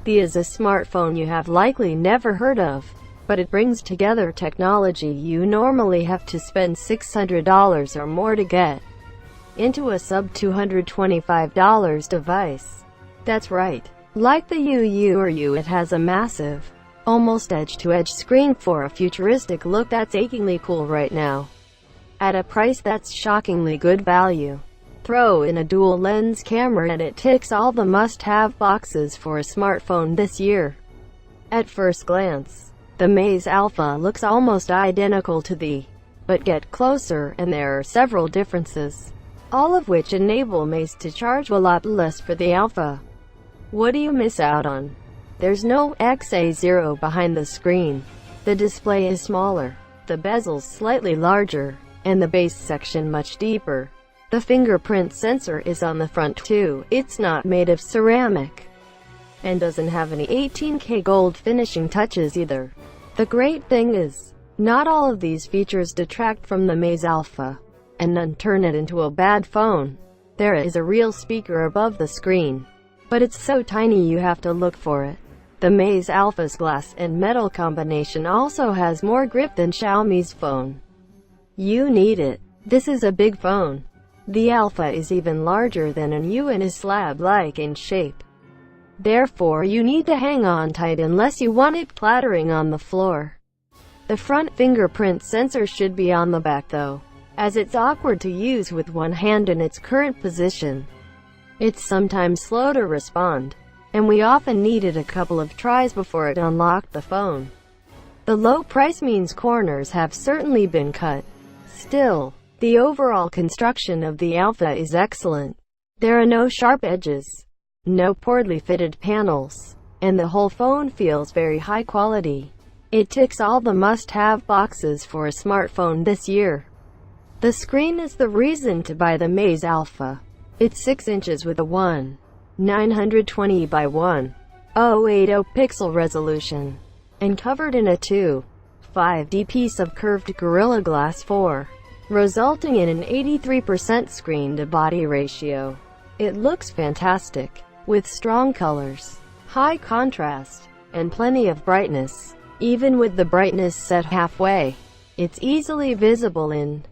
The is a smartphone you have likely never heard of, but it brings together technology you normally have to spend $600 or more to get into a sub $225 device. That's right. Like the UU or U, it has a massive, almost edge-to-edge screen for a futuristic look that's achingly cool right now, at a price that's shockingly good value. Throw in a dual-lens camera and it ticks all the must-have boxes for a smartphone this year. At first glance, the Maze Alpha looks almost identical to the, but get closer and there are several differences, all of which enable Maze to charge a lot less for the Alpha. What do you miss out on? There's no XA0 behind the screen. The display is smaller, the bezel's slightly larger, and the base section much deeper. The fingerprint sensor is on the front too. It's not made of ceramic, and doesn't have any 18K gold finishing touches either. The great thing is, not all of these features detract from the Maze Alpha, and none turn it into a bad phone. There is a real speaker above the screen, but it's so tiny you have to look for it. The Maze Alpha's glass and metal combination also has more grip than Xiaomi's phone. You need it. This is a big phone. The Alpha is even larger than an U and is slab-like in shape. Therefore you need to hang on tight unless you want it clattering on the floor. The front fingerprint sensor should be on the back though, as it's awkward to use with one hand in its current position. It's sometimes slow to respond, and we often needed a couple of tries before it unlocked the phone. The low price means corners have certainly been cut. Still, the overall construction of the Alpha is excellent. There are no sharp edges, no poorly fitted panels, and the whole phone feels very high quality. It ticks all the must-have boxes for a smartphone this year. The screen is the reason to buy the Maze Alpha. It's 6 inches with a 1920 by 1080 pixel resolution, and covered in a 2.5D piece of curved Gorilla Glass 4, resulting in an 83% screen-to-body ratio. It looks fantastic, with strong colors, high contrast, and plenty of brightness. Even with the brightness set halfway, it's easily visible in